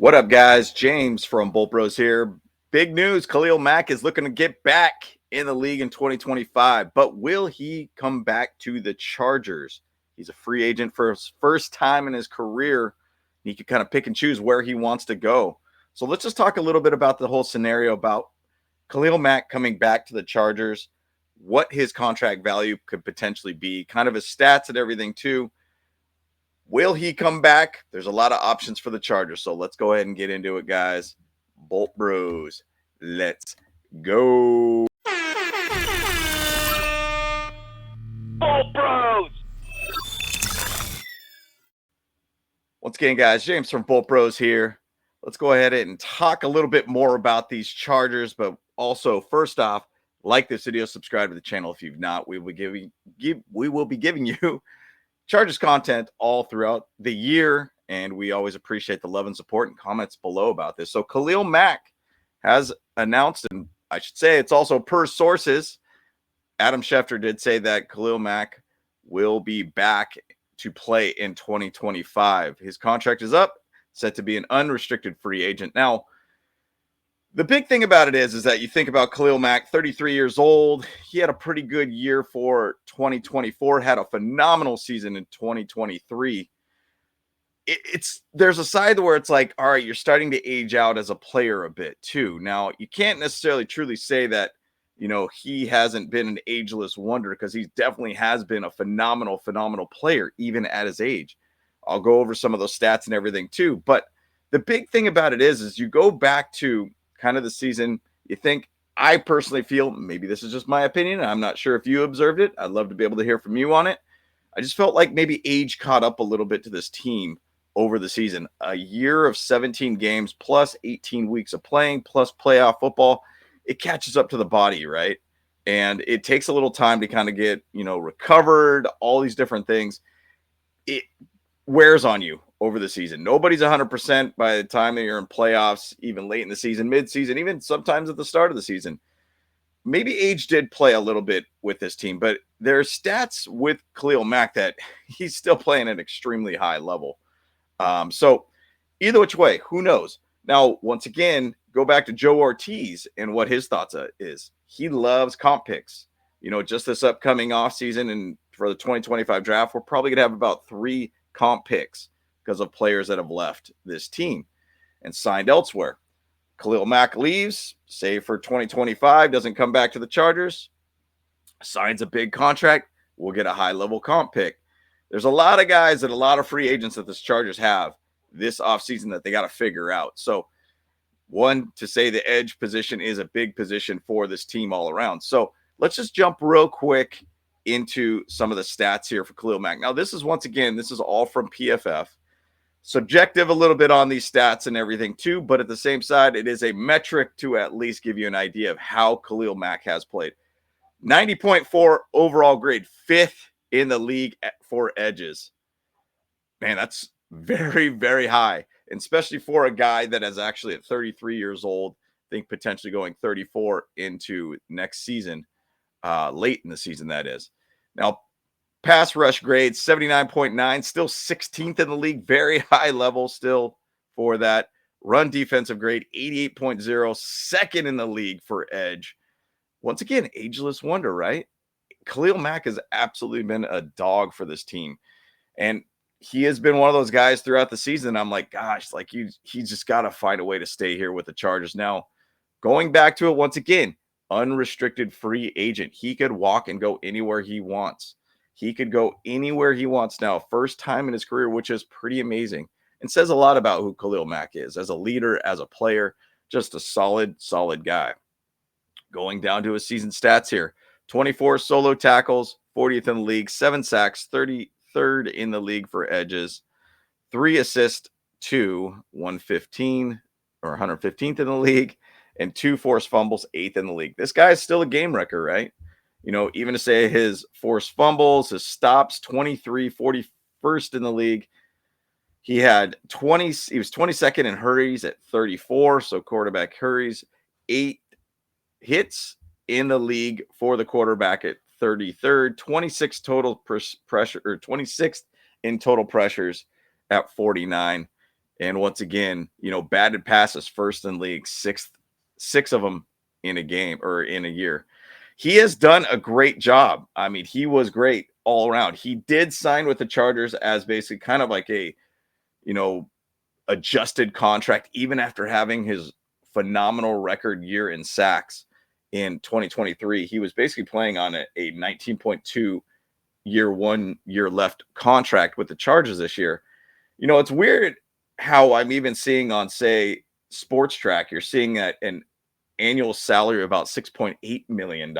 What up, guys? James from Bolt Bros here. Big news. Khalil Mack is looking to get back in the league in 2025, but will he come back to the Chargers? He's a free agent for his first time in his career. He can kind of pick and choose where he wants to go. So let's just talk a little bit about the whole scenario about Khalil Mack coming back to the Chargers, what his contract value could potentially be, kind of his stats and everything too. Will he come back? There's a lot of options for the Chargers. So let's go ahead and get into it, guys. Bolt Bros. Let's go. Bolt Bros. Once again, guys, James from Bolt Bros here. Let's go ahead and talk a little bit more about these Chargers, but also, first off, like this video, subscribe to the channel if you've not. We will be giving you Chargers content all throughout the year, and we always appreciate the love and support and comments below about this. So Khalil Mack has announced, and I should say it's also per sources, Adam Schefter did say that Khalil Mack will be back to play in 2025. His contract is up, set to be an unrestricted free agent. Now, the big thing about it is that you think about Khalil Mack, 33 years old. He had a pretty good year for 2024, had a phenomenal season in 2023. There's a side where it's like, all right, you're starting to age out as a player a bit too. Now, you can't necessarily truly say that, he hasn't been an ageless wonder, because he definitely has been a phenomenal player, even at his age. I'll go over some of those stats and everything too. But the big thing about it is you go back to kind of the season, you think, I personally feel, maybe this is just my opinion, I'm not sure if you observed it, I'd love to be able to hear from you on it. I just felt like maybe age caught up a little bit to this team over the season. A year of 17 games plus 18 weeks of playing plus playoff football, it catches up to the body, right? And it takes a little time to kind of get, recovered, all these different things. It wears on you over the season. Nobody's 100% by the time that you're in playoffs, even late in the season, mid-season, even sometimes at the start of the season. Maybe age did play a little bit with this team, but there's stats with Khalil Mack that he's still playing at an extremely high level. So either which way, who knows? Now, once again, go back to Joe Ortiz and what his thoughts is. He loves comp picks. Just this upcoming offseason and for the 2025 draft, we're probably going to have about 3 comp picks because of players that have left this team and signed elsewhere. Khalil Mack leaves, say for 2025, doesn't come back to the Chargers, signs a big contract, we'll get a high-level comp pick. There's a lot of guys and a lot of free agents that the Chargers have this offseason that they got to figure out. So, one, to say the edge position is a big position for this team all around. So, let's just jump real quick into some of the stats here for Khalil Mack. Now, this is, once again, this is all from PFF. Subjective a little bit on these stats and everything too, but at the same side, it is a metric to at least give you an idea of how Khalil Mack has played. 90.4 overall grade, 5th in the league for edges. Man, that's very, very high, and especially for a guy that is actually at 33 years old, I think potentially going 34 into next season, late in the season, that is. Now, pass rush grade, 79.9, still 16th in the league, very high level still for that. Run defensive grade, 88.0, second in the league for edge. Once again, ageless wonder, right? Khalil Mack has absolutely been a dog for this team. And he has been one of those guys throughout the season. I'm like, gosh, like he's just got to find a way to stay here with the Chargers. Now, going back to it once again, unrestricted free agent. He could walk and go anywhere he wants. He could go anywhere he wants now. First time in his career, which is pretty amazing. And says a lot about who Khalil Mack is as a leader, as a player, just a solid guy. Going down to his season stats here. 24 solo tackles, 40th in the league, 7 sacks, 33rd in the league for edges, 3 assists to 115 or 115th in the league, and 2 forced fumbles, 8th in the league. This guy is still a game wrecker, right? Even to say his forced fumbles, his stops, 23, 41st in the league. He was 22nd in hurries at 34, so quarterback hurries, 8 hits in the league for the quarterback at 33rd, 26 total pressure, or 26th in total pressures at 49. And once again, batted passes first in league, six of them in a game or in a year. He has done a great job. I mean, he was great all around. He did sign with the Chargers as basically kind of like a, you know, adjusted contract, even after having his phenomenal record year in sacks in 2023. He was basically playing on a 19.2 1 year left contract with the Chargers this year. It's weird how I'm even seeing on, say, Sports Track, you're seeing that an annual salary of about $6.8 million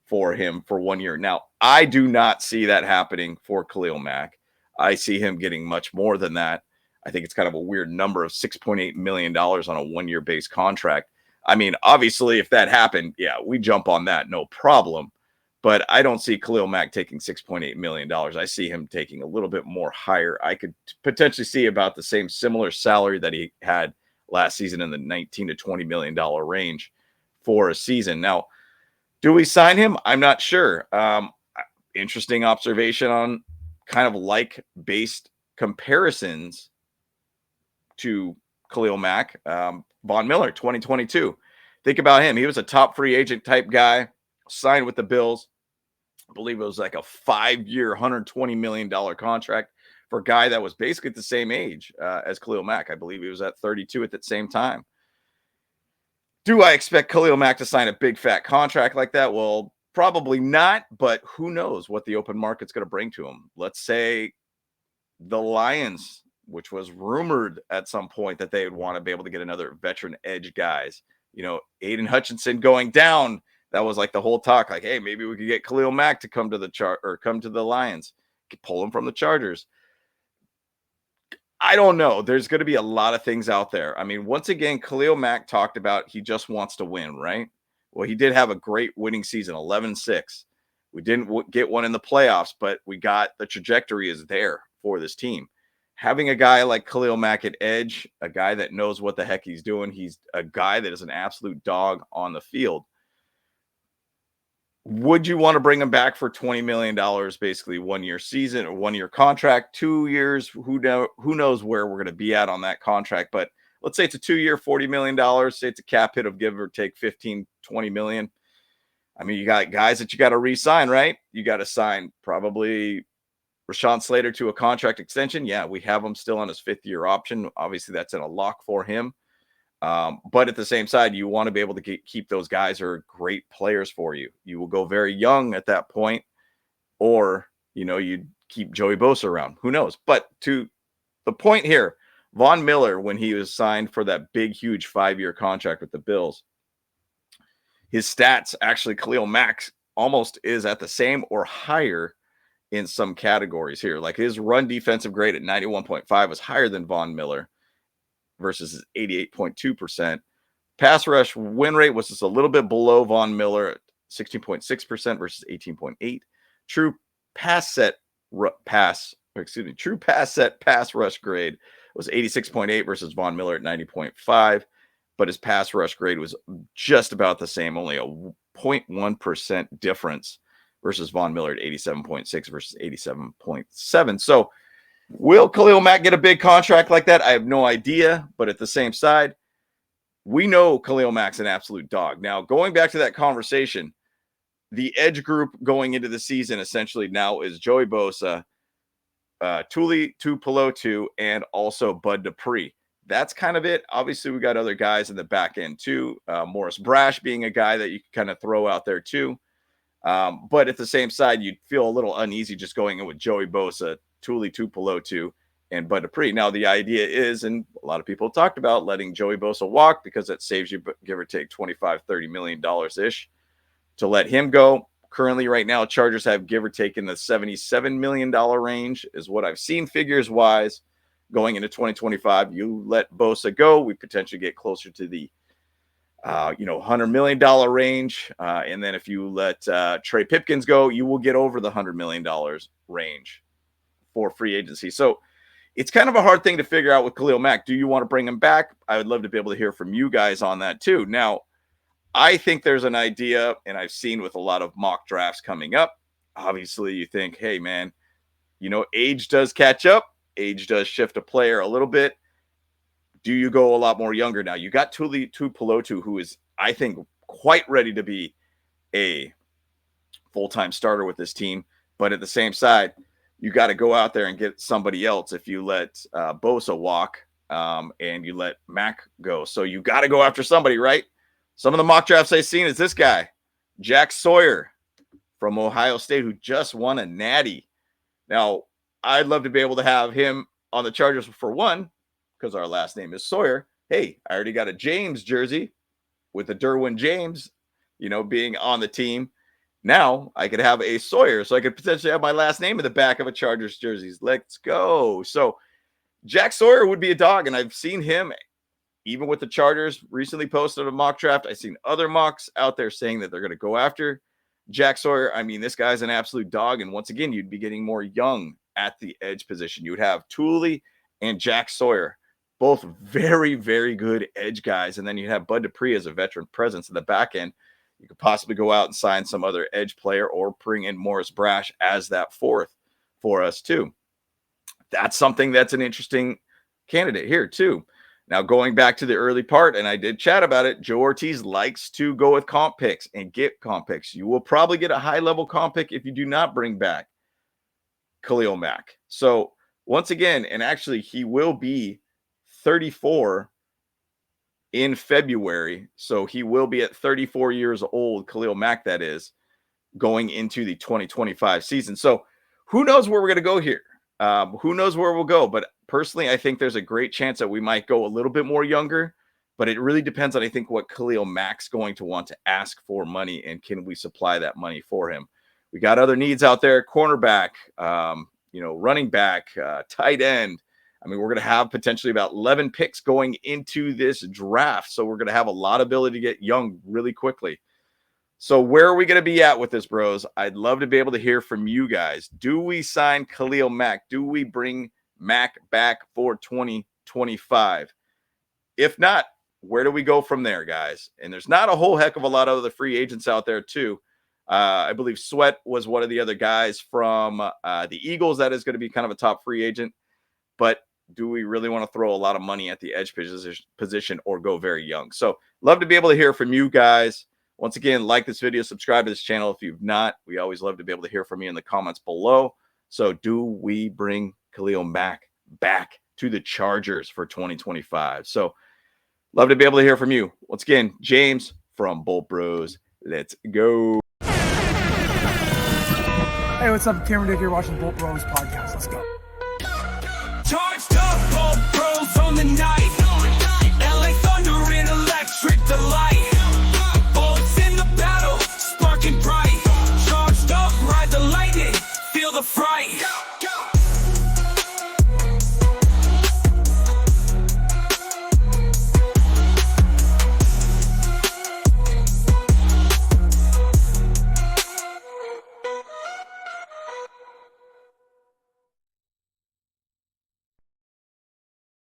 for him for 1 year. Now, I do not see that happening for Khalil Mack. I see him getting much more than that. I think it's kind of a weird number of $6.8 million on a 1 year base contract. I mean, obviously, if that happened, yeah, we jump on that, no problem. But I don't see Khalil Mack taking $6.8 million. I see him taking a little bit more higher. I could potentially see about the same similar salary that he had last season in the $19 to $20 million range for a season. Now, do we sign him? I'm not sure. Interesting observation on kind of like based comparisons to Khalil Mack. Von Miller, 2022. Think about him. He was a top free agent type guy, signed with the Bills. I believe it was like a 5-year, $120 million contract for a guy that was basically at the same age as Khalil Mack. I believe he was at 32 at the same time. Do I expect Khalil Mack to sign a big fat contract like that? Well, probably not, but who knows what the open market's going to bring to him. Let's say the Lions, which was rumored at some point that they would want to be able to get another veteran edge guys. Aiden Hutchinson going down. That was like the whole talk. Like, hey, maybe we could get Khalil Mack to come to the Lions, pull him from the Chargers. I don't know. There's going to be a lot of things out there. I mean, once again, Khalil Mack talked about he just wants to win, right? Well, he did have a great winning season, 11-6. We didn't get one in the playoffs, but we got the trajectory is there for this team. Having a guy like Khalil Mack at edge, a guy that knows what the heck he's doing, he's a guy that is an absolute dog on the field. Would you want to bring him back for $20 million, basically 1 year season or 1 year contract, 2 years? Who knows where we're going to be at on that contract? But let's say it's a 2-year, $40 million. Say it's a cap hit of give or take 15, 20 million. I mean, you got guys that you got to re-sign, right? You got to sign probably Rashawn Slater to a contract extension. Yeah, we have him still on his 5th-year option. Obviously, that's in a lock for him. But at the same side, you want to be able to keep those guys who are great players for you. You will go very young at that point, or, you keep Joey Bosa around. Who knows? But to the point here, Von Miller, when he was signed for that big, huge 5-year contract with the Bills, his stats, actually, Khalil Mack almost is at the same or higher in some categories here. Like his run defensive grade at 91.5 was higher than Von Miller versus 88.2%. Pass rush win rate was just a little bit below Von Miller at 16.6% versus 18.8. True pass set pass rush grade was 86.8 versus Von Miller at 90.5, but his pass rush grade was just about the same, only a 0.1% difference versus Von Miller at 87.6 versus 87.7. So will Khalil Mack get a big contract like that? I have no idea. But at the same side, we know Khalil Mack's an absolute dog. Now, going back to that conversation, the edge group going into the season essentially now is Joey Bosa, Tuli Tuipulotu, and also Bud Dupree. That's kind of it. Obviously, we got other guys in the back end too. Morris Brash being a guy that you can kind of throw out there too. But at the same side, you'd feel a little uneasy just going in with Joey Bosa, Tuli Tuipulotu, and Bud Dupree. Now, the idea is, and a lot of people talked about letting Joey Bosa walk because that saves you, give or take, $25-30 million ish to let him go. Currently, right now, Chargers have give or take in the $77 million range is what I've seen figures wise. Going into 2025, you let Bosa go, we potentially get closer to the $100 million range. And then if you let Trey Pipkins go, you will get over the $100 million range for free agency. So it's kind of a hard thing to figure out with Khalil Mack. Do you want to bring him back? I would love to be able to hear from you guys on that too. Now, I think there's an idea, and I've seen with a lot of mock drafts coming up. Obviously, you think, hey, man, age does catch up. Age does shift a player a little bit. do you go a lot more younger now? You got Tuli Tuipulotu, who is, I think, quite ready to be a full-time starter with this team. But at the same side, you got to go out there and get somebody else if you let Bosa walk and you let Mack go. So you got to go after somebody, right? Some of the mock drafts I've seen is this guy, Jack Sawyer from Ohio State, who just won a natty. Now, I'd love to be able to have him on the Chargers for one, because our last name is Sawyer. Hey, I already got a James jersey with the Derwin James, being on the team. Now I could have a Sawyer, so I could potentially have my last name in the back of a Chargers jerseys. Let's go. So Jack Sawyer would be a dog, and I've seen him even with the Chargers recently posted a mock draft. I've seen other mocks out there saying that they're going to go after Jack Sawyer. I mean, this guy's an absolute dog. And once again, you'd be getting more young at the edge position. You would have Tuli and Jack Sawyer, both very, very good edge guys. And then you have Bud Dupree as a veteran presence in the back end. You could possibly go out and sign some other edge player or bring in Morris Brash as that fourth for us too. That's something that's an interesting candidate here too. Now, going back to the early part, and I did chat about it, Joe Ortiz likes to go with comp picks and get comp picks. You will probably get a high-level comp pick if you do not bring back Khalil Mack. So, once again, and actually he will be 34 in February. So, he will be at 34 years old, Khalil Mack, that is, going into the 2025 season. So, who knows where we're going to go here? Who knows where we'll go? But personally, I think there's a great chance that we might go a little bit more younger, but it really depends on, I think, what Khalil Mack's going to want to ask for money, and can we supply that money for him? We got other needs out there, cornerback, running back, tight end. I mean, we're going to have potentially about 11 picks going into this draft. So we're going to have a lot of ability to get young really quickly. So where are we going to be at with this, bros? I'd love to be able to hear from you guys. Do we sign Khalil Mack? Do we bring Mack back for 2025? If not, where do we go from there, guys? And there's not a whole heck of a lot of other free agents out there too. I believe Sweat was one of the other guys from the Eagles that is going to be kind of a top free agent. But do we really want to throw a lot of money at the edge position or go very young? So love to be able to hear from you guys. Once again, like this video, subscribe to this channel if you've not. We always love to be able to hear from you in the comments below. So do we bring Khalil Mack back to the Chargers for 2025? So love to be able to hear from you. Once again, James from Bolt Bros. Let's go. Hey, what's up? Cameron Dick here watching Bolt Bros podcast. Let's go. Charged up, Bolt Bros on the night. LA Thunder and electric delight. Bolts in the battle, sparking bright. Charged up, ride the lightning, feel the fright.